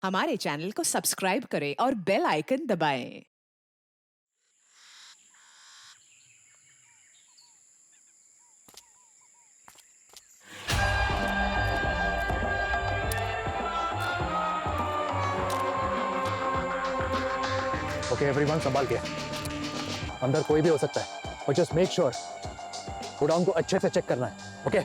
हमारे चैनल को सब्सक्राइब करें और बेल आइकन दबाएं। ओके एवरीवन, संभाल के। अंदर कोई भी हो सकता है और जस्ट मेक श्योर गोडाउन को अच्छे से चेक करना है। ओके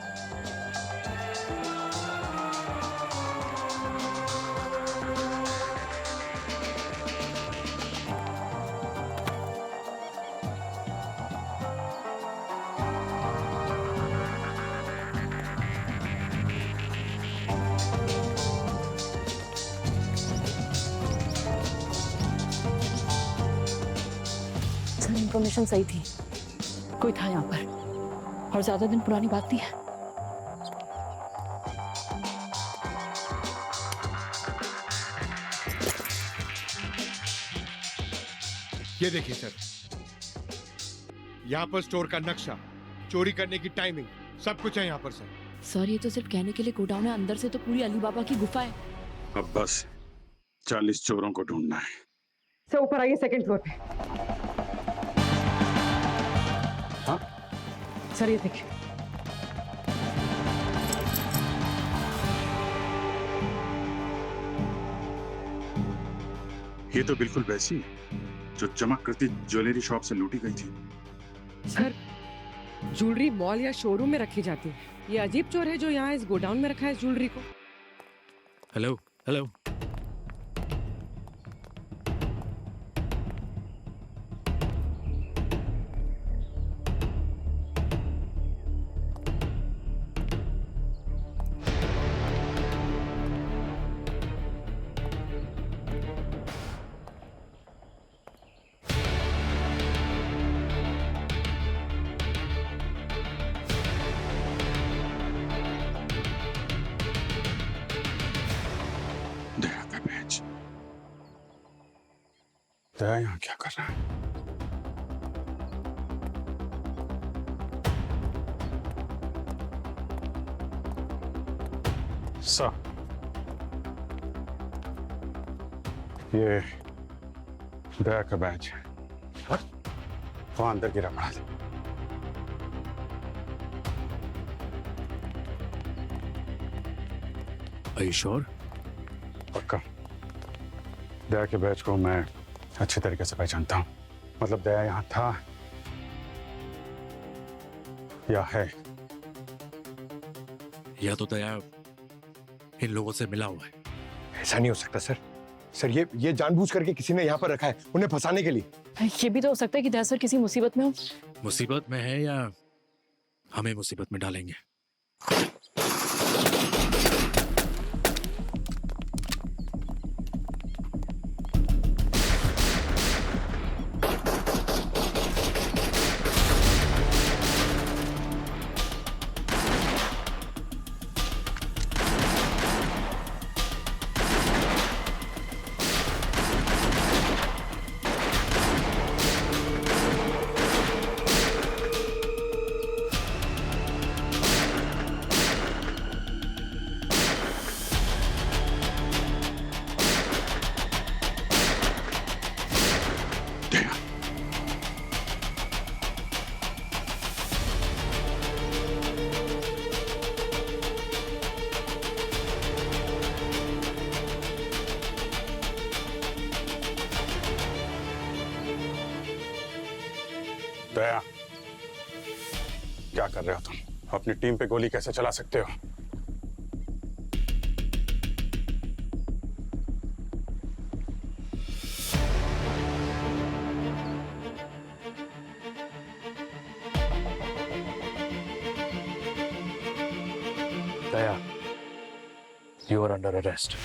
सर, इन्फॉर्मेशन सही थी, कोई था यहाँ पर और ज्यादा दिन पुरानी बात नहीं है। ये देखिए सर, यहाँ पर स्टोर का नक्शा, चोरी करने की टाइमिंग, सब कुछ है यहाँ पर सर। सर, ये तो सिर्फ कहने के लिए गोडाउन है, अंदर से तो पूरी अली बाबा की गुफा है। अब बस 40 चोरों को ढूंढना है। सर ऊपर आइए, सेकंड फ्लोर पे। हाँ? सर ये देखिए। ये तो बिल्कुल वैसी है जो चमक करती ज्वेलरी शॉप से लूटी गई थी। सर, ज्वेलरी मॉल या शोरूम में रखी जाती है। ये अजीब चोर है जो यहाँ इस गोडाउन में रखा है ज्वेलरी को। हेलो हेलो, दया का बैच। दया यहाँ क्या कर रहा है? सर, ये दया का बैच है। वहां अंदर गिरा पड़ा था। Are you sure? पक्का। दया के बैच को मैं अच्छी तरीके से पहचानता हूँ। मतलब दया यहाँ था या है। या तो दया इन लोगों से मिला हुआ है। ऐसा नहीं हो सकता सर। सर ये जानबूझ करके किसी ने यहाँ पर रखा है उन्हें फंसाने के लिए। ये भी तो हो सकता है कि दया सर किसी मुसीबत में हो। मुसीबत में है या हमें मुसीबत में डालेंगे। दया, दया, क्या कर रहे हो तुम? अपनी टीम पे गोली कैसे चला सकते हो? Daya, you are under arrest.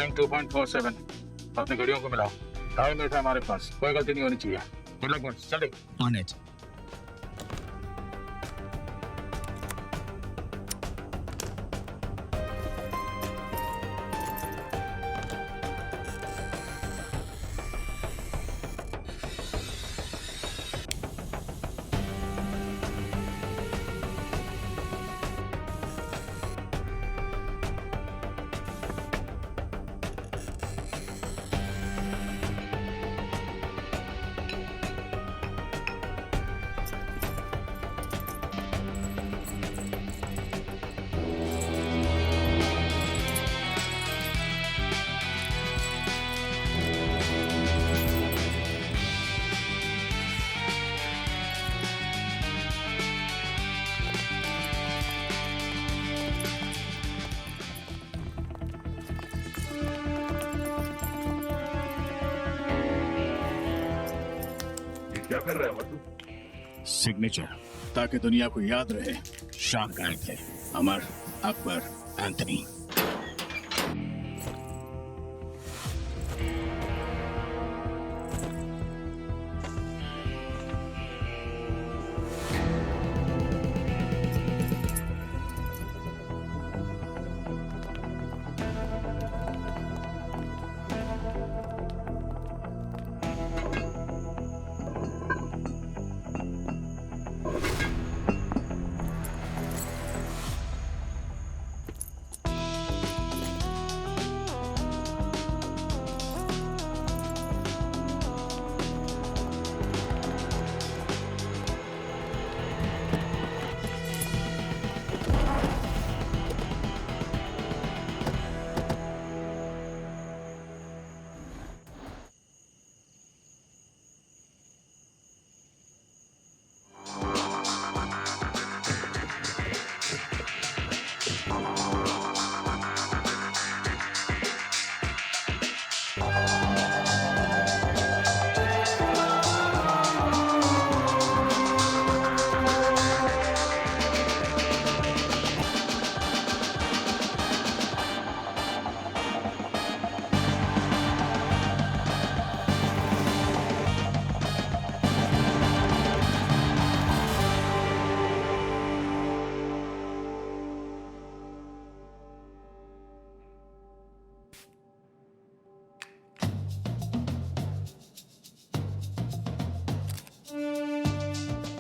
Reading 2.47। अपनी घड़ियों को मिलाओ। 2.5 मिनट है हमारे पास, कोई गलती नहीं होनी चाहिए। गुड लक बॉस, चल ऑन इट। क्या कर रहा है मधु? सिग्नेचर, ताकि दुनिया को याद रहे शान गायक थे, अमर अकबर एंथनी।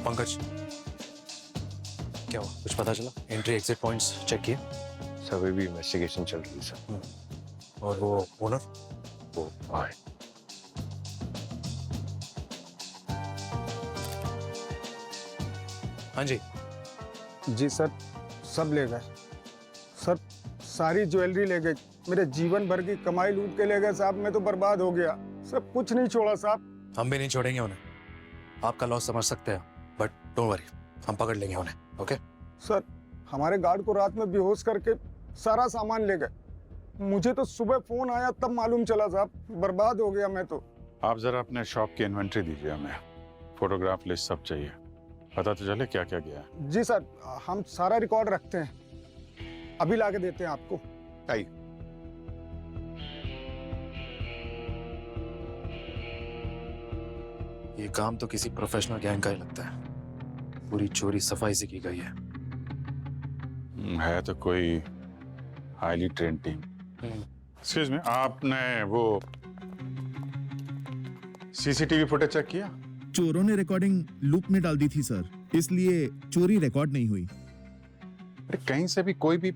पंकज, क्या हुआ? कुछ पता चला? एंट्री एग्जिट पॉइंट्स चेक किए? सर अभी भी इन्वेस्टिगेशन चल रही है सर। और वो ओनर? वो आए। हाँ जी। जी सर, सब ले गए सर, सारी ज्वेलरी ले गए, मेरे जीवन भर की कमाई लूट के ले गए साहब। मैं तो बर्बाद हो गया, सब कुछ नहीं छोड़ा साहब। हम भी नहीं छोड़ेंगे उन्हें। आपका लॉस समझ सकते हैं, बट डोंट वरी, हम पकड़ लेंगे उन्हें। ओके सर, हमारे गार्ड को रात में बेहोश करके सारा सामान ले गए। मुझे तो सुबह फोन आया तब मालूम चला साहब, बर्बाद हो गया मैं तो। आप जरा अपने शॉप की इन्वेंट्री दीजिए हमें, फोटोग्राफ लिस्ट सब चाहिए, पता तो चले क्या क्या गया है। जी सर, हम सारा रिकॉर्ड रखते हैं, अभी लाके देते हैं आपको। आइए। ये काम तो किसी प्रोफेशनल गैंग का ही लगता है। पूरी चोरी सफाई से की गई है तो कोई highly train team. Excuse me, आपने वो सीसीटीवी फुटेज चेक किया? चोरों ने रिकॉर्डिंग लूप में डाल दी थी सर, इसलिए चोरी रिकॉर्ड नहीं हुई। अरे कहीं से भी कोई भी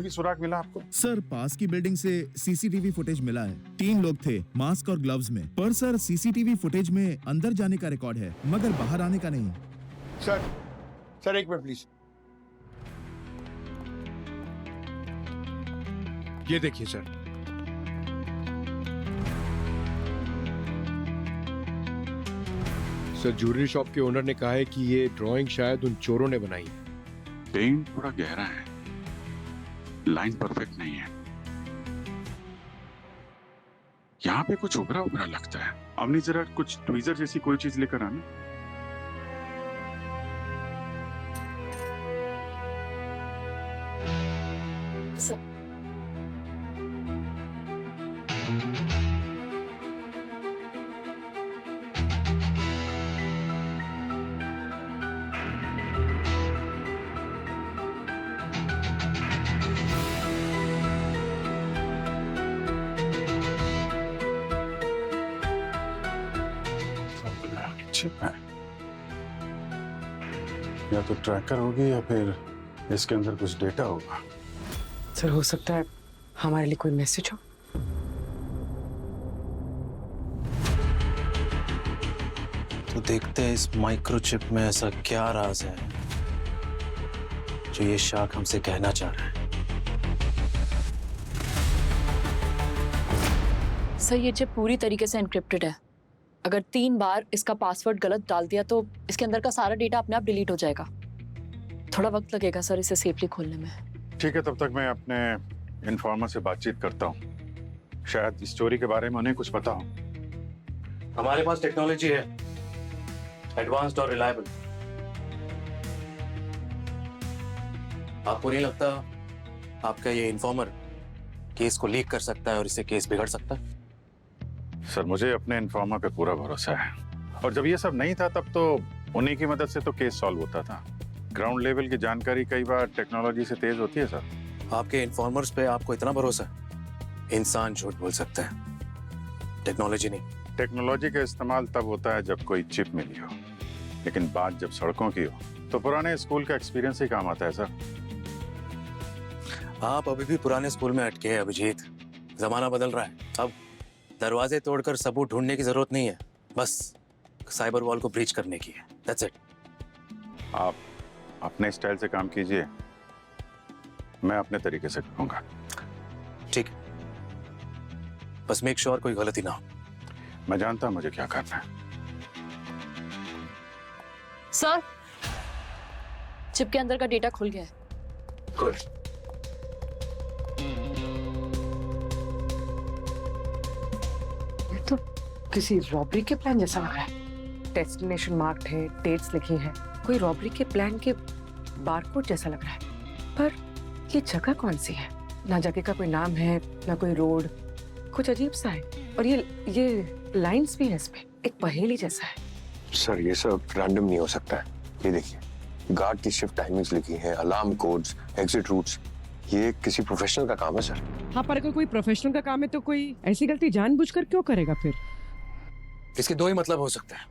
सुराग मिला आपको? सर, पास की बिल्डिंग से सीसीटीवी फुटेज मिला है। 3 लोग थे मास्क और ग्लव्स में, पर सर सीसीटीवी फुटेज में अंदर जाने का रिकॉर्ड है मगर बाहर आने का नहीं। सर एक मिनट प्लीज। ये देखिए सर, ज्वेलरी शॉप के ओनर ने कहा है कि ये ड्राइंग शायद उन चोरों ने बनाई है। पेंट थोड़ा गहरा है, लाइन परफेक्ट नहीं है, यहाँ पे कुछ उभरा उभरा लगता है। अमनी जरा कुछ ट्वीजर जैसी कोई चीज लेकर आना। चिप है, या तो ट्रैकर होगी या फिर इसके अंदर कुछ डेटा होगा। सर हो सकता है हमारे लिए कोई मैसेज हो। तो देखते हैं इस माइक्रोचिप में ऐसा क्या राज है जो ये शार्क हमसे कहना चाह रहा है। सर ये चिप पूरी तरीके से एनक्रिप्टेड है। अगर 3 बार इसका पासवर्ड गलत डाल दिया तो इसके अंदर का सारा डेटा अपने आप डिलीट हो जाएगा। थोड़ा वक्त लगेगा सर इसे सेफली खोलने में। ठीक है, तब तक मैं अपने इन्फॉर्मर से बातचीत करता हूँ, शायद इस चोरी के बारे में उन्हें कुछ पता हो। हमारे पास टेक्नोलॉजी है, एडवांस्ड और रिलायबल। आपको नहीं लगता आपका ये इन्फॉर्मर केस को लीक कर सकता है और इससे केस बिगड़ सकता है? सर मुझे अपने इन्फॉर्मर पे पूरा भरोसा है, और जब ये सब नहीं था तब तो उन्हीं की मदद से तो केस सॉल्व होता था। ग्राउंड लेवल की जानकारी कई बार टेक्नोलॉजी से तेज होती है सर। आपके इन्फॉर्मर्स पे आपको इतना भरोसा है? इंसान झूठ बोल सकता है, टेक्नोलॉजी नहीं। टेक्नोलॉजी का इस्तेमाल तब होता है जब कोई चिप मिली हो, लेकिन बात जब सड़कों की हो तो पुराने स्कूल का एक्सपीरियंस ही काम आता है सर। आप अभी भी पुराने स्कूल में अटके हैं अभिजीत। जमाना बदल रहा है, अब दरवाजे तोड़कर सबूत ढूंढने की जरूरत नहीं है, बस साइबर वॉल को ब्रीच करने की है। That's it. आप अपने स्टाइल से काम कीजिए, मैं अपने तरीके से करूंगा। ठीक, बस मेक श्योर कोई गलती ना हो। मैं जानता हूं मुझे क्या करना है। सर चिप के अंदर का डेटा खुल गया है। गुड। ये तो किसी रॉबरी के प्लान जैसा लग रहा है। डेस्टिनेशन मार्क्ड है, डेट्स लिखी हैं। कोई रॉबरी के प्लान के बारकोड जैसा लग रहा है। पर ये जगह कौन सी है? ना जगह का कोई नाम है, ना कोई रोड, कुछ अजीब सा है। और ये लाइंस भी है इसमें, एक पहेली जैसा है। सर ये सब रैंडम नहीं हो सकता है। ये देखिए, गार्ड की शिफ्ट टाइमिंग्स लिखी हैं, अलार्म कोड्स, एग्जिट रूट्स। ये किसी प्रोफेशनल का काम है सर। हाँ, पर अगर कोई प्रोफेशनल का काम है तो कोई ऐसी गलती जानबूझकर क्यों करेगा फिर? इसके दो ही मतलब हो सकते हैं,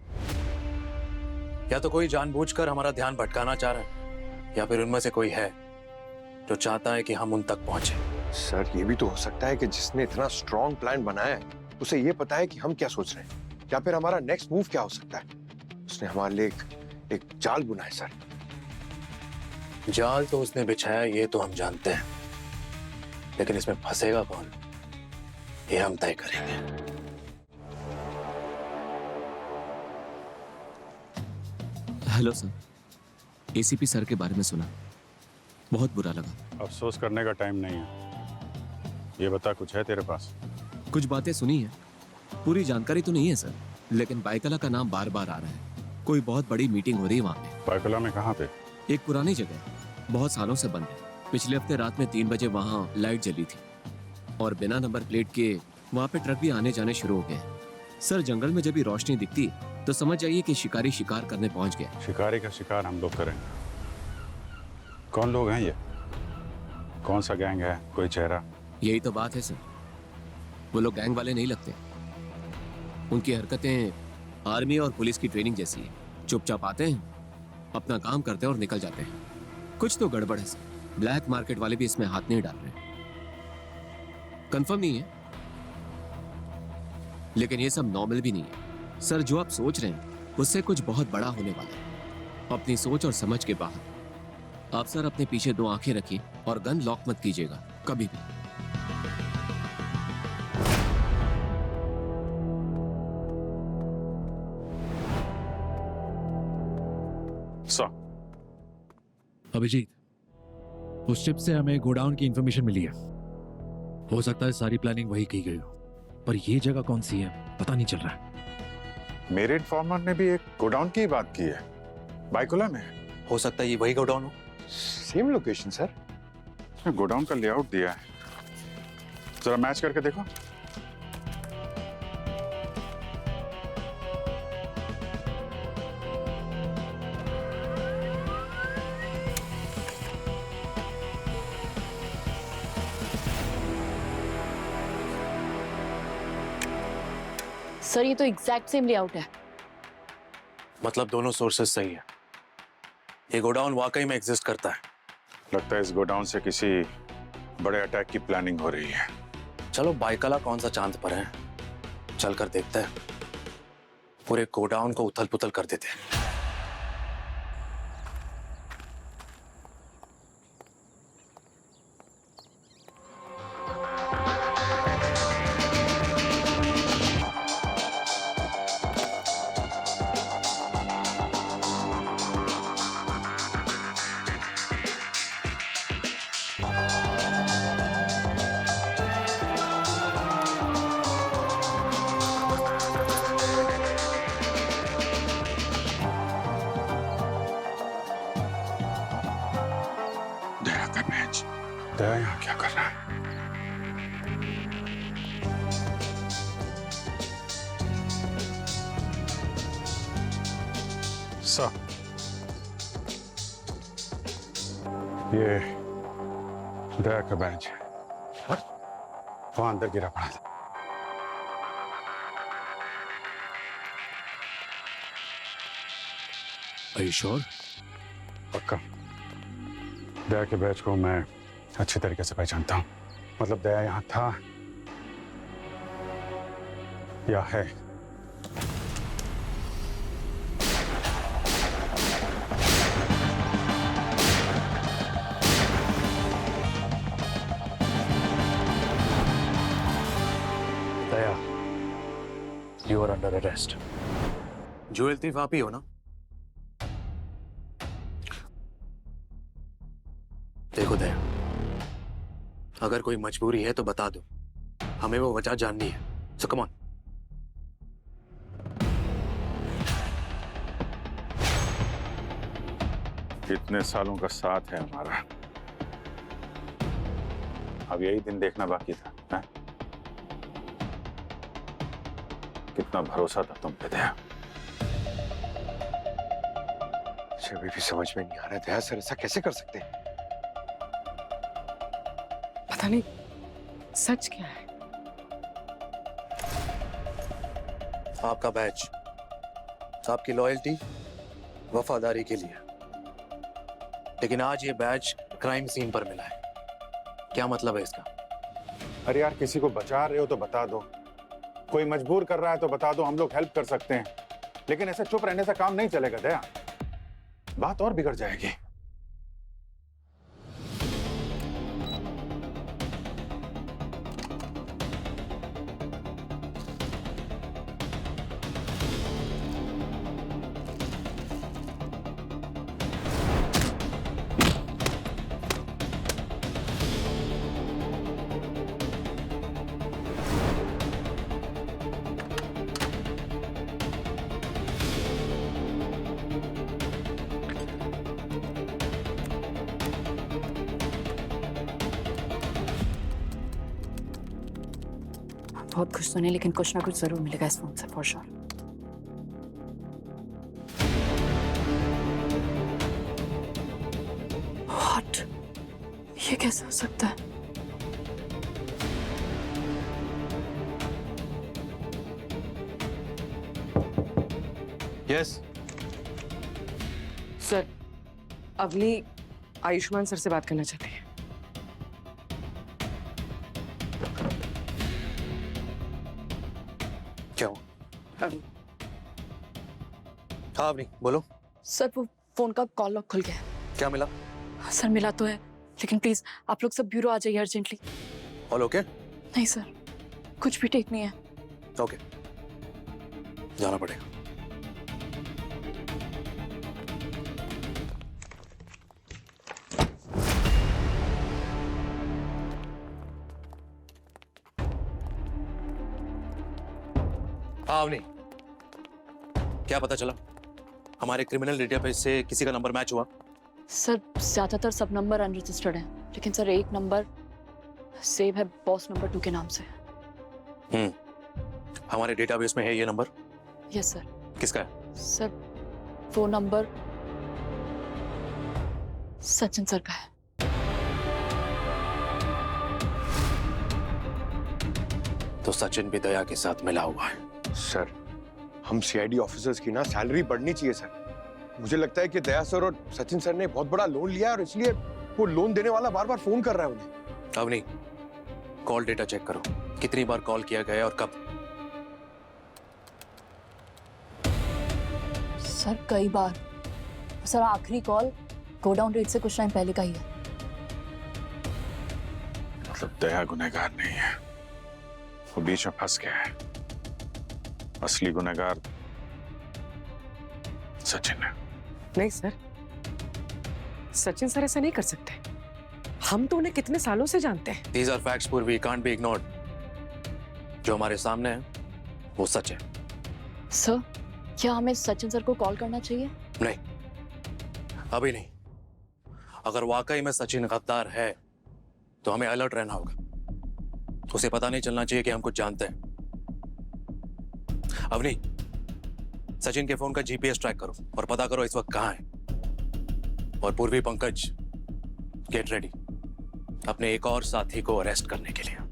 या तो कोई जानबूझकर हमारा ध्यान भटकाना चाह रहा है, या फिर उनमें से कोई है जो चाहता है कि हम उन तक पहुंचे। सर ये भी तो हो सकता है कि जिसने इतना स्ट्रॉन्ग प्लान बनाया है उसे ये पता है कि हम क्या सोच रहे हैं, या फिर हमारा नेक्स्ट मूव क्या हो सकता है। उसने हमारे लिए एक जाल बुना है सर। जाल तो उसने बिछाया ये तो हम जानते हैं, लेकिन इसमें फंसेगा कौन ये हम तय करेंगे। हेलो सर, एसीपी सर के बारे में सुना, बहुत बुरा लगा। अफसोस करने का टाइम नहीं है। ये बता, कुछ है तेरे पास? कुछ बातें सुनी है, पूरी जानकारी तो नहीं है सर, लेकिन बाइकला का नाम बार बार आ रहा है। कोई बहुत बड़ी मीटिंग हो रही है वहाँ पे। बाइकला में कहाँ पे? एक पुरानी जगह, बहुत सालों से बंद है। पिछले हफ्ते रात में 3 बजे वहाँ लाइट जली थी, और बिना नंबर प्लेट के वहाँ पे ट्रक भी आने जाने शुरू हो गए। सर जंगल में जब भी रोशनी दिखती तो समझ जाइए कि शिकारी शिकार करने पहुंच गया। शिकारी का शिकार हम लोग करेंगे। कौन लोग हैं ये? कौन सा गैंग है? कोई चेहरा? यही तो बात है सर, वो लोग गैंग वाले नहीं लगते। उनकी हरकतें आर्मी और पुलिस की ट्रेनिंग जैसी है। चुपचाप आते हैं, अपना काम करते हैं और निकल जाते हैं। कुछ तो गड़बड़ है सर, ब्लैक मार्केट वाले भी इसमें हाथ नहीं डाल रहे। कंफर्म नहीं है, लेकिन ये सब नॉर्मल भी नहीं है सर। जो आप सोच रहे हैं उससे कुछ बहुत बड़ा होने वाला है। अपनी सोच और समझ के बाहर। आप सर अपने पीछे 2 आंखें रखिए और गन लॉक मत कीजिएगा कभी भी। अभिजीत, उस शिप से हमें गोडाउन की इंफॉर्मेशन मिली है। हो सकता है सारी प्लानिंग वही की गई हो, पर ये जगह कौन सी है पता नहीं चल रहा है। मेरे इन्फॉर्मर ने भी एक गोडाउन की बात की है, बाइकुला में। हो सकता है ये वही गोडाउन हो। Same location sir. इसमें गोडाउन का लेआउट दिया है, जरा मैच करके देखो। सर ये तो एग्जैक्ट सेम लेआउट है। मतलब दोनों सोर्सेस सही है। ये गोडाउन वाकई में एग्जिस्ट करता है। लगता है इस गोडाउन से किसी बड़े अटैक की प्लानिंग हो रही है। चलो बाइकला कौन सा चांद पर है, चलकर देखते हैं। पूरे गोडाउन को उथल पुथल कर देते हैं। दया का मैच, दया यहाँ क्या कर रहा है? सर, ये दया का बैच है। वहां अंदर गिरा पड़ा था। Are you sure? पक्का। दया के बैच को मैं अच्छी तरीके से पहचानता हूँ। मतलब दया यहाँ था या है। दया, you are under arrest. Jewel thief आप ही हो ना? देखो दया, अगर कोई मजबूरी है तो बता दो, हमें वो वजह जाननी है। सो कम ऑन। इतने सालों का साथ है हमारा, अब यही दिन देखना बाकी था है? कितना भरोसा था तुम पे दया। मुझे अभी भी समझ में नहीं आ रहा दया सर ऐसा कैसे कर सकते हैं। पता नहीं सच क्या है। आपका बैच आपकी लॉयल्टी, वफादारी के लिए, लेकिन आज ये बैच क्राइम सीन पर मिला है। क्या मतलब है इसका? अरे यार, किसी को बचा रहे हो तो बता दो, कोई मजबूर कर रहा है तो बता दो, हम लोग हेल्प कर सकते हैं। लेकिन ऐसे चुप रहने से काम नहीं चलेगा दया, बात और बिगड़ जाएगी। बहुत कुछ सुने, लेकिन कुछ ना कुछ जरूर मिलेगा इस फोन से फॉर श्योर। व्हाट? ये कैसे हो सकता है? Yes sir, Avni Ayushman sir से बात करना चाहती है। क्या हुआ? हाँ अवनी बोलो। सर वो फोन का कॉल लॉक खुल गया। क्या मिला? सर मिला तो है, लेकिन प्लीज आप लोग सब ब्यूरो आ जाइए अर्जेंटली। All okay? नहीं सर, कुछ भी ठीक नहीं है। ओके, जाना पड़ेगा। हाँ अवनी, क्या पता चला? हमारे क्रिमिनल डेटाबेस से किसी का नंबर मैच हुआ? सर ज्यादातर सब नंबर अनरजिस्टर्ड हैं, लेकिन सर एक नंबर सेव है बॉस नंबर 2 के नाम से। हमारे डेटाबेस में है ये नंबर? Yes sir. किसका है? सर वो नंबर सचिन सर का है। तो सचिन भी दया के साथ मिला हुआ है। सर, हम सीआईडी ऑफिसर्स की ना सैलरी बढ़नी चाहिए सर। मुझे लगता है कि दया सर और सचिन सर ने बहुत बड़ा लोन लिया है और इसलिए वो लोन देने वाला बार बार फोन कर रहा है उन्हें। अब नहीं, कॉल डेटा चेक करो, कितनी बार कॉल किया गया और कब। सर कई बार। सर आखिरी कॉल गोडाउन रेट से कुछ टाइम पहले का ही है। मतलब दया गुनहगार नहीं है, वो बीच में फंस गया है। असली गुनहगार सचिन है। नहीं सर, सचिन सर ऐसा नहीं कर सकते। हम तो उन्हें कितने सालों से जानते हैं। These are facts, पूर्वी, can't be ignored। जो हमारे सामने है वो सच है। सर क्या हमें सचिन सर को कॉल करना चाहिए? नहीं, अभी नहीं। अगर वाकई में सचिन गद्दार है तो हमें अलर्ट रहना होगा। उसे पता नहीं चलना चाहिए कि हम कुछ जानते हैं। अब नहीं, सचिन के फोन का जीपीएस ट्रैक करो और पता करो इस वक्त कहां है। और पूर्वी, पंकज, गेट रेडी अपने एक और साथी को अरेस्ट करने के लिए।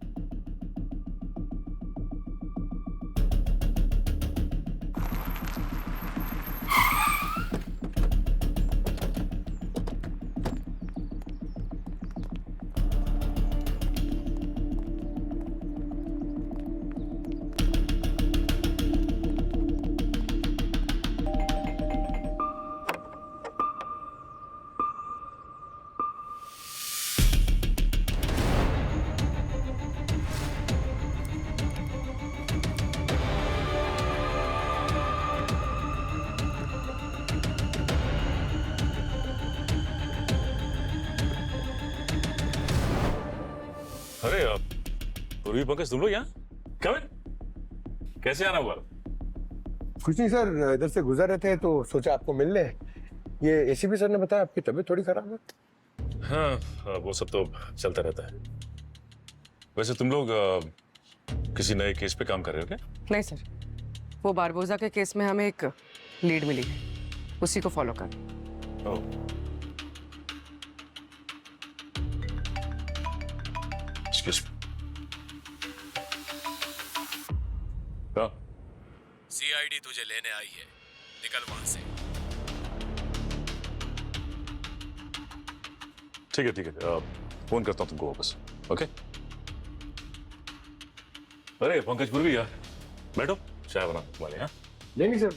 अरे पूर्वी, पंकज, तुम लोग यहाँ कब? कैसे आना हुआ? कुछ नहीं सर, इधर से गुजर रहे थे तो सोचा आपको मिल ले। ये एसीपी सर ने बताया आपकी तबीयत थोड़ी खराब है। हाँ, वो सब तो चलता रहता है। वैसे तुम लोग किसी नए केस पे काम कर रहे हो क्या? नहीं सर, वो बारबोजा के केस में हमें एक लीड मिली है, उसी को फॉलो कर। ओह, सीआईडी तुझे लेने आई है, निकल वहां से। ठीक है ठीक है, फोन करता हूँ तुमको वापस। ओके। अरे पंकज, पूर्वी यार, बैठो, चाय बना वाले। हाँ नहीं सर।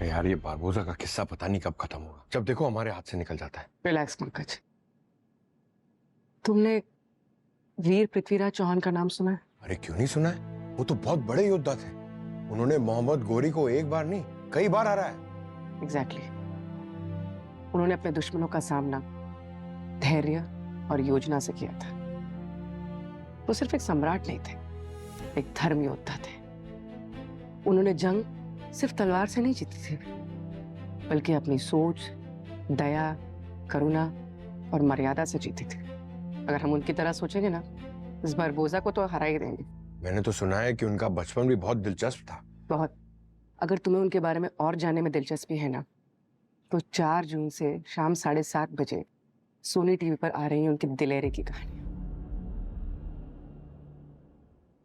यार, ये बारबोजा का किस्सा पता नहीं कब खत्म होगा। जब देखो हमारे हाथ से निकल जाता है। रिलैक्स पंकज। तुमने वीर पृथ्वीराज चौहान का नाम सुना है? अरे क्यों नहीं सुना है, वो तो बहुत बड़े योद्धा थे। उन्होंने मोहम्मद गोरी को एक बार नहीं कई बार हराया है। एग्जैक्टली। उन्होंने अपने दुश्मनों का सामना धैर्य और योजना से किया था। वो सिर्फ एक सम्राट नहीं थे, एक धर्म योद्धा थे। उन्होंने जंग सिर्फ तलवार से नहीं जीती थी, बल्कि अपनी सोच, दया, करुणा और मर्यादा से जीती थी। अगर हम उनकी तरह सोचेंगे ना, इस बारबोजा को तो हरा ही देंगे। मैंने तो सुना है कि उनका बचपन भी बहुत दिलचस्प था। बहुत। अगर तुम्हें उनके बारे में और जानने में दिलचस्पी है ना, तो 4 जून से शाम 7:30 बजे सोनी टीवी पर आ रही है उनकी दिलेरी की कहानी।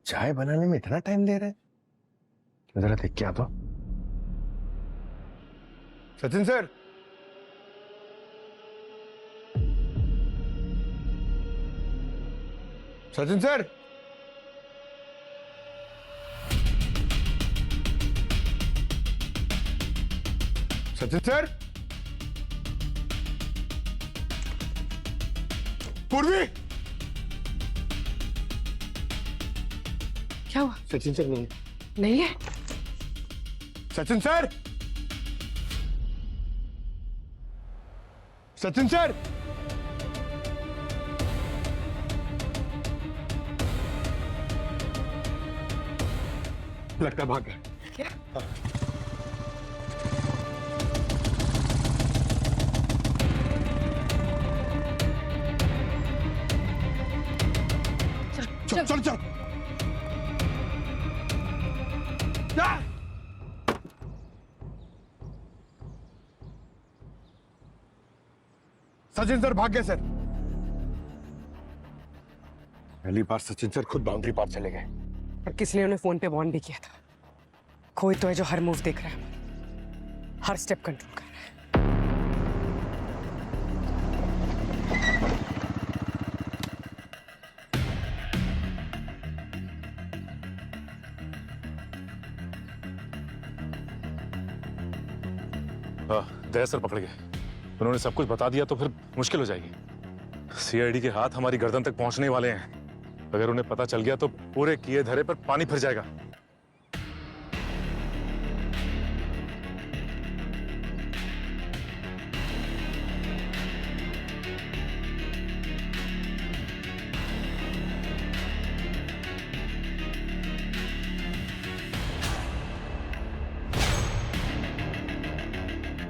चाय बनाने में इतना टाइम ले रहे हैं? जरा देख के आ तो। Sachin sir, Sachin sir, Sachin sir, पूर्वी। क्या हुआ? सचिन सर नहीं है। नहीं है? सचिन सर, सचिन सर, लगता भाग गया। क्या? चल चल चल सचिन सर भाग गए सर। पहली बार सचिन सर खुद बाउंड्री पार चले गए। और किसी ने उन्हें फोन पे वार्न भी किया था। कोई तो है जो हर मूव देख रहा है, हर स्टेप कंट्रोल कर रहा है। दया सर पकड़ गए। उन्होंने सब कुछ बता दिया तो फिर मुश्किल हो जाएगी। सीआईडी के हाथ हमारी गर्दन तक पहुंचने वाले हैं। अगर उन्हें पता चल गया तो पूरे किए धरे पर पानी फिर जाएगा।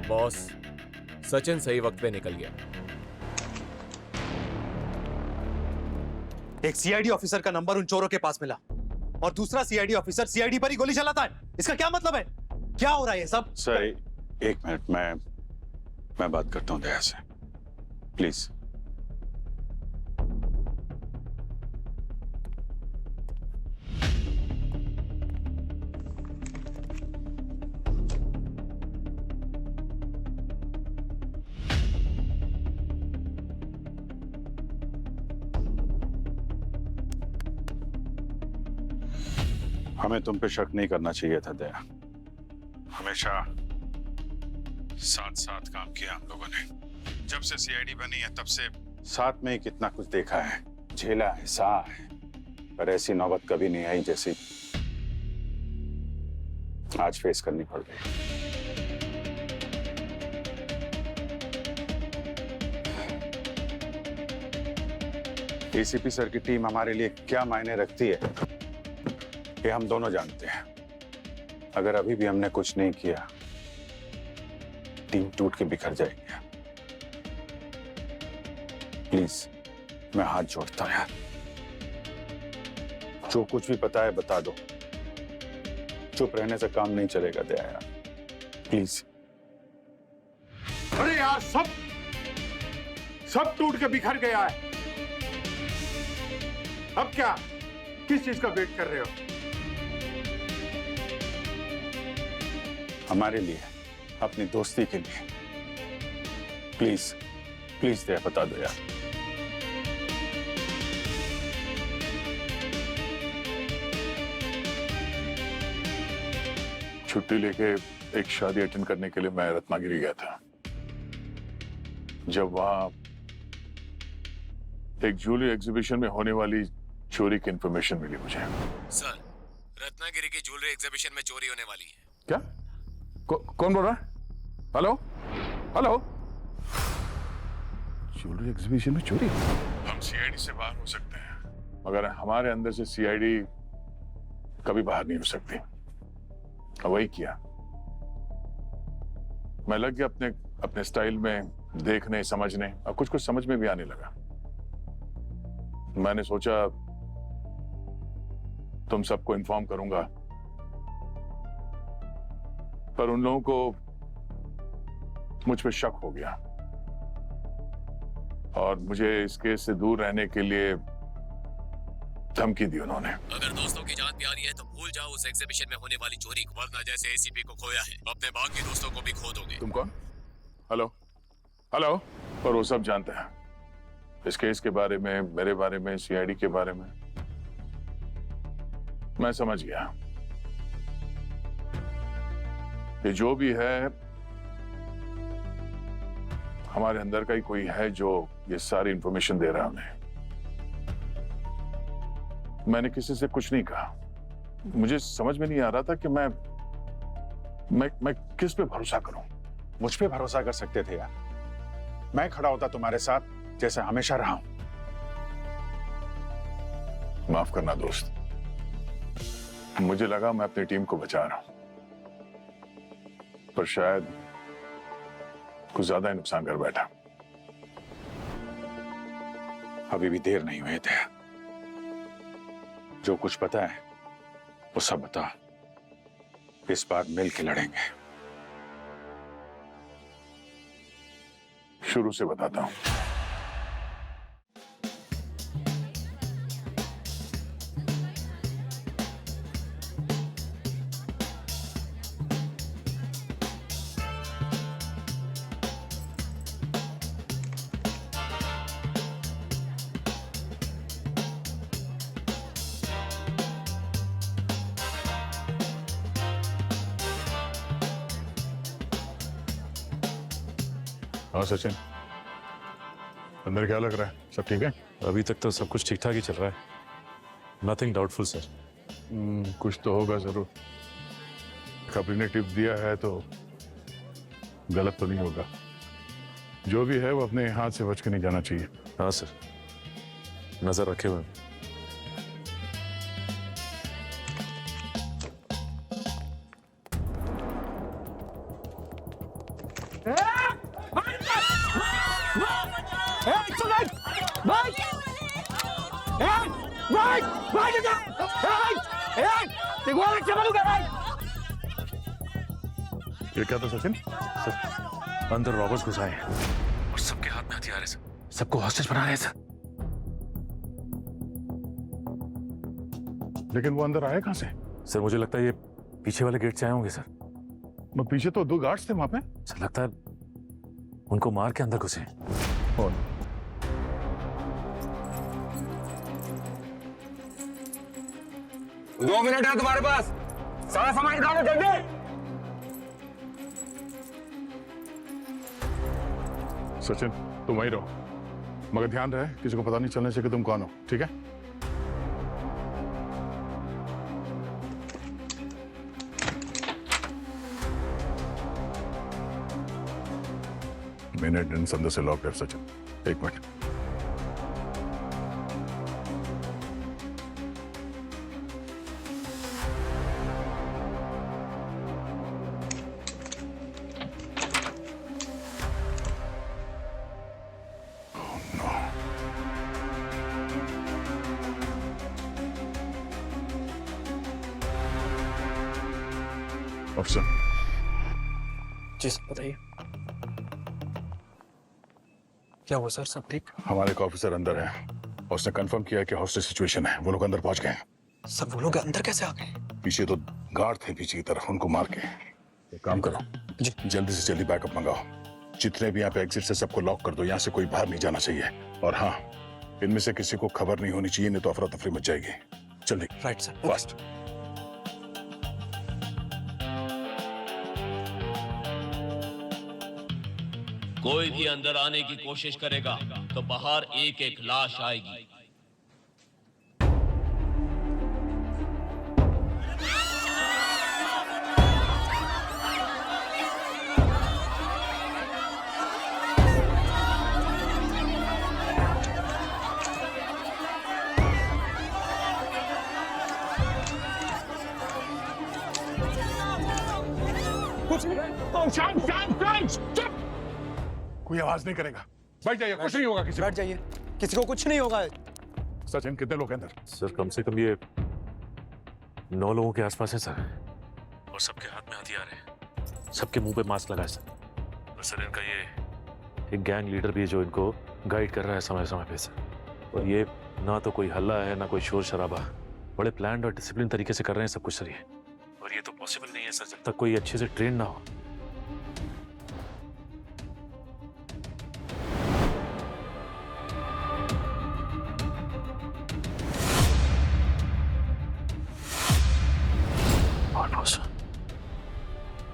बॉस, सचिन सही वक्त पे निकल गया। एक सीआईडी ऑफिसर का नंबर उन चोरों के पास मिला और दूसरा सीआईडी ऑफिसर सीआईडी पर ही गोली चलाता है। इसका क्या मतलब है? क्या हो रहा है ये सब? सर एक मिनट, मैं बात करता हूं दया से, प्लीज। हमें तुम पे शक नहीं करना चाहिए था दया। हमेशा साथ साथ काम किया हम लोगों ने। जब से सीआईडी बनी है तब से साथ में ही कितना कुछ देखा है, झेला है, सहा है, पर ऐसी नौबत कभी नहीं आई जैसी आज फेस करनी पड़ गई। एसीपी सर की टीम हमारे लिए क्या मायने रखती है ये हम दोनों जानते हैं। अगर अभी भी हमने कुछ नहीं किया, टीम टूट के बिखर जाएगी। प्लीज, मैं हाथ जोड़ता हूं यार, जो कुछ भी पता है बता दो। चुप रहने से काम नहीं चलेगा दया यार, प्लीज। अरे यार, सब टूट के बिखर गया है। अब क्या, किस चीज का वेट कर रहे हो? हमारे लिए, अपनी दोस्ती के लिए, प्लीज प्लीज दया बता दो यार। छुट्टी लेके एक शादी अटेंड करने के लिए मैं रत्नागिरी गया था। जब वहां एक ज्वेलरी एग्जीबिशन में होने वाली चोरी की इंफॉर्मेशन मिली मुझे। सर, रत्नागिरी की ज्वेलरी एग्जीबिशन में चोरी होने वाली है। क्या? कौन बोल रहा है? Hello hello. ज्वेलरी एग्जीबिशन में चोरी? हम सीआईडी से बाहर हो सकते हैं, मगर हमारे अंदर से सीआईडी कभी बाहर नहीं हो सकती। वही किया। मैं लग गया अपने स्टाइल में देखने, समझने, और कुछ समझ में भी आने लगा। मैंने सोचा तुम सबको इन्फॉर्म करूंगा, पर उन लोगों को मुझ पे शक हो गया और मुझे इस केस से दूर रहने के लिए धमकी दी उन्होंने। अगर दोस्तों की जान प्यारी है तो भूल जाओ उस एग्जीबिशन में होने वाली चोरी को, वरना जैसे एसीपी को खोया है अपने बाकी दोस्तों को भी खो दोगे। तुम कौन? Hello hello. पर वो सब जानते हैं इस केस के बारे में, मेरे बारे में, सीआईडी के बारे में। मैं समझ गया, ये जो भी है हमारे अंदर का ही कोई है जो ये सारी इंफॉर्मेशन दे रहा है उन्हें। मैंने किसी से कुछ नहीं कहा। मुझे समझ में नहीं आ रहा था कि मैं किस पे भरोसा करूं। मुझ पे भरोसा कर सकते थे यार, मैं खड़ा होता तुम्हारे साथ जैसे हमेशा रहा हूं। माफ करना दोस्त, मुझे लगा मैं अपनी टीम को बचा रहा हूं, पर शायद कुछ ज्यादा ही नुकसान कर बैठा। अभी भी देर नहीं हुई थे, जो कुछ पता है वो सब बता। इस बार मिल के लड़ेंगे। शुरू से बताता हूं। हाँ सचिन, अंदर क्या लग रहा है? सब ठीक है? अभी तक तो सब कुछ ठीक ठाक ही चल रहा है। Nothing doubtful sir. कुछ तो होगा जरूर। खबरी ने टिप दिया है तो गलत तो नहीं होगा। जो भी है वो अपने हाथ से बच के नहीं जाना चाहिए। हाँ सर, नजर रखे हुए। ये क्या था सचिन? सर, अंदर रॉबर्स घुसाए हैं और सबके हाथ में हथियार है सर। सबको हॉस्टेज बना रहे हैं सर। लेकिन वो अंदर आए कहां से? सर मुझे लगता है ये पीछे वाले गेट से आए होंगे सर। मैं पीछे तो 2 गार्ड्स थे वहां पे। सर लगता है उनको मार के अंदर घुसे। कौन? दो मिनट है तुम्हारे पास, सारा सामान निकालो जल्दी। सचिन तुम वहीं रहो, मगर ध्यान रहे किसी को पता नहीं चलने से कि तुम कौन हो, ठीक है? मैंने एंट्रेंस अंदर से लॉक है सचिन। 1 मिनट। ऑफिसर। जी सर बताइए, क्या हुआ सर? सब ठीक? हमारे एक ऑफिसर अंदर है और उसने कंफर्म किया कि हॉस्टेज सिचुएशन है। वो लोग अंदर पहुंच गए हैं। सर वो लोग अंदर कैसे आ गए? पीछे तो गार्ड थे पीछे की तरफ, उनको मार के। एक काम करो जी, जल्दी से जल्दी बैकअप मंगाओ। जितने भी यहाँ पे एग्जिट से सबको लॉक कर दो। यहाँ से कोई बाहर नहीं जाना चाहिए। और हाँ, इनमें से किसी को खबर नहीं होनी चाहिए, नहीं तो अफरा तफरी मच जाएगी। जल्दी। Right sir. फास्ट। कोई भी अंदर आने की कोशिश करेगा तो बाहर एक एक लाश आएगी। कोई आवाज नहीं करेगा। बैठ जाइए, कुछ नहीं होगा। किसी बैठ जाइए, किसी को कुछ नहीं होगा। सचिन कितने लोग हैं अंदर? सर कम से कम ये 9 लोगों के आसपास है सर। और सबके हाथ में हथियार है, सबके मुंह पे मास्क लगा है सर। और सर इनका ये एक गैंग लीडर भी है जो इनको गाइड कर रहा है समय समय पे सर। और ये ना तो कोई हल्ला है ना कोई शोर शराबा, बड़े प्लान्ड और डिसिप्लिन तरीके से कर रहे हैं सब कुछ सर ये। और ये तो पॉसिबल नहीं है सर जब तक कोई अच्छे से ट्रेन ना हो।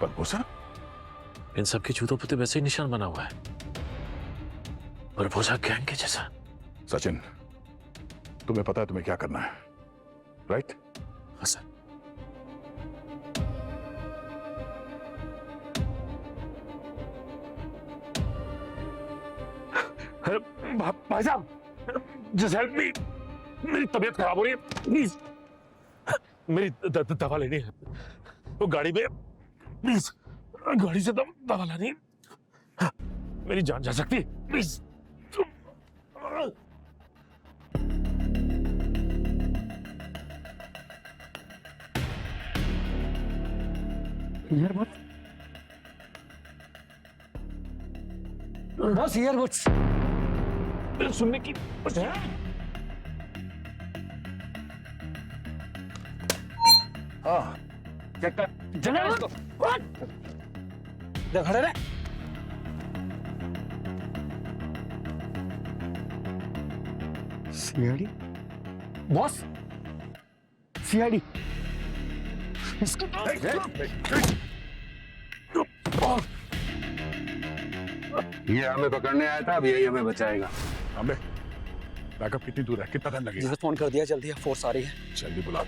बलबोसा? इन सबके जूतों पर तो वैसे ही निशान बना हुआ है, बलबोसा गैंग के जैसा। सचिन तुम्हें पता है तुम्हें क्या करना है, राइट? हाँ सर। भाई साहब, जस्ट हेल्प मी। मेरी तबीयत खराब हो रही है, प्लीज। मेरी दवा लेनी है। वो गाड़ी में, प्लीज गाड़ी से दवा लानी। मेरी जान जा सकती है, प्लीज। बस ईयरबड्स सुनने की हाँ चेक कर जला इसको देख खड़े रहे सीआईडी बॉस सीआईडी इसको ये हमें पकड़ने आया था, अब यही हमें बचाएगा। अबे बैकअप कितनी दूर है, कितना टाइम लगेगा? फोन कर दिया, जल्दी फोर्स आ रही है। जल्दी बुला।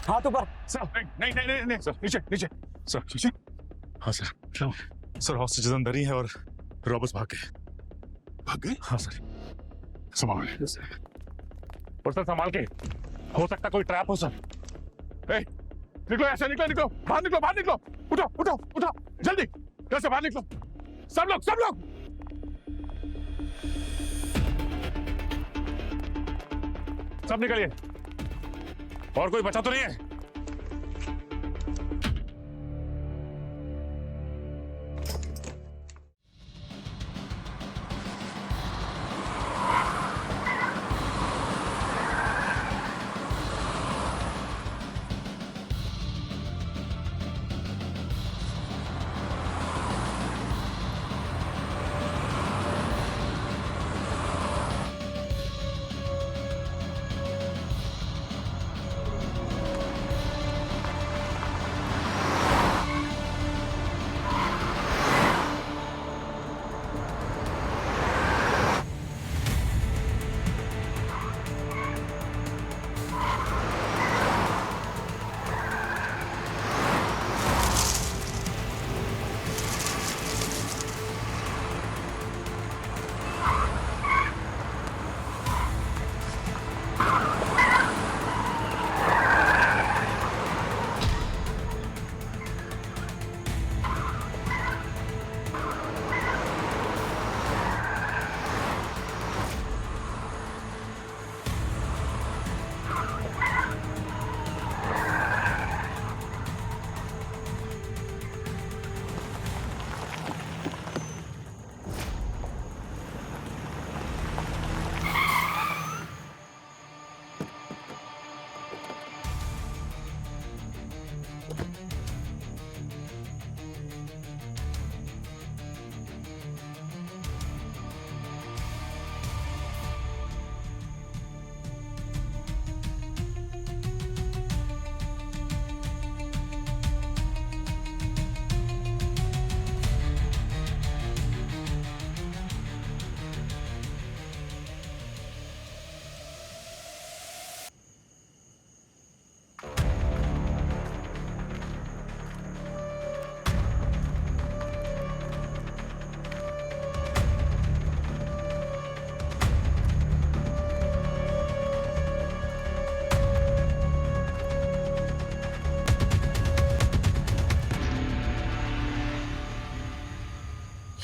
हाथ ऊपर सर नहीं नहीं नहीं नहीं सर, नीचे नीचे सर, नीचे। हाँ सर सर हॉस्टेजेस अंदर ही है और रॉबर्स भाग गए। हाँ सर संभाल और सर संभाल के, हो सकता कोई ट्रैप हो सर। निकलो ऐसे, निकलो बाहर निकलो, उठो जल्दी घर से बाहर निकलो, सब लोग सब निकलिए, और कोई बचा तो नहीं है?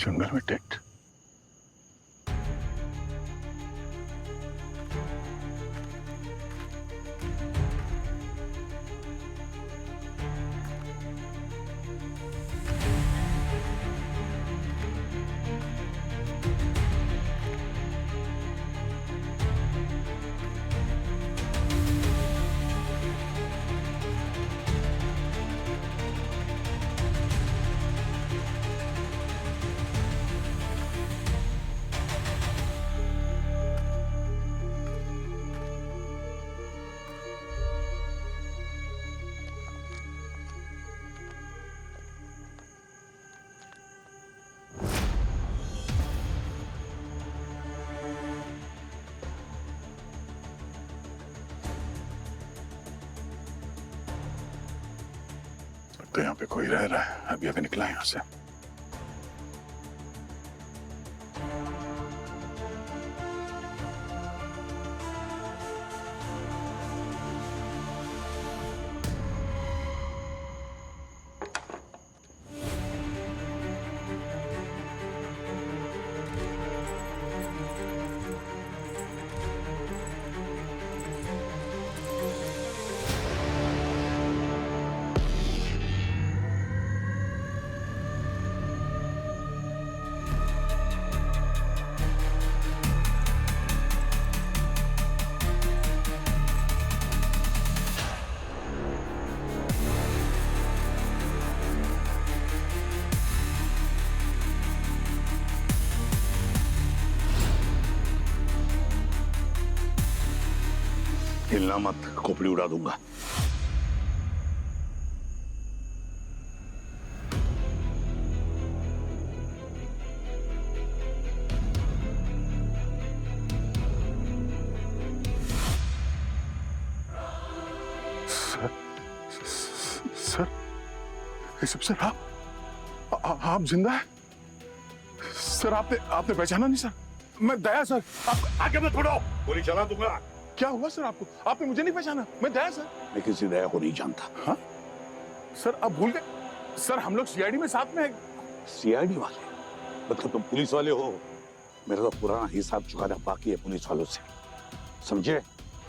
जंगल में टेंट। तो यहाँ पे कोई रह रहा है, अभी अभी निकला यहाँ से। हिलना मत, खोपड़ी उड़ा दूंगा। सर आप जिंदा है? सर आपने पहचाना नहीं सर? मैं दया सर। आप आगे मत बढ़ो, गोली चला दूंगा। क्या हुआ सर आपको? आपने मुझे नहीं पहचाना? मैं दया सर। मैं किसी दया को नहीं जानता। हाँ सर, आप भूल गए? सर हम लोग सीआईडी में साथ में हैं। सीआईडी वाले? मतलब तुम पुलिस वाले हो? मेरा तो पुराना हिसाब चुकाना बाकी है पुलिस वालों से, समझे?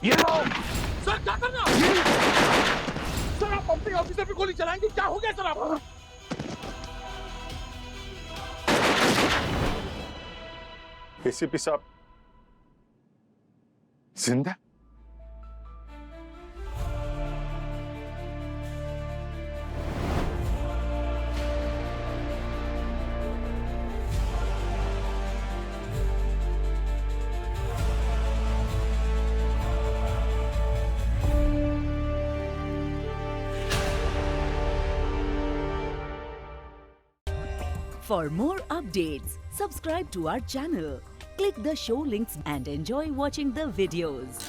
ये सर क्या करना? सर आप अपने ऑफिसर पे गोली चलाएंगे? क्या हो गया सर आपको? एसीपी साहब जिंदा? For more updates, subscribe to our channel, click the show links and enjoy watching the videos.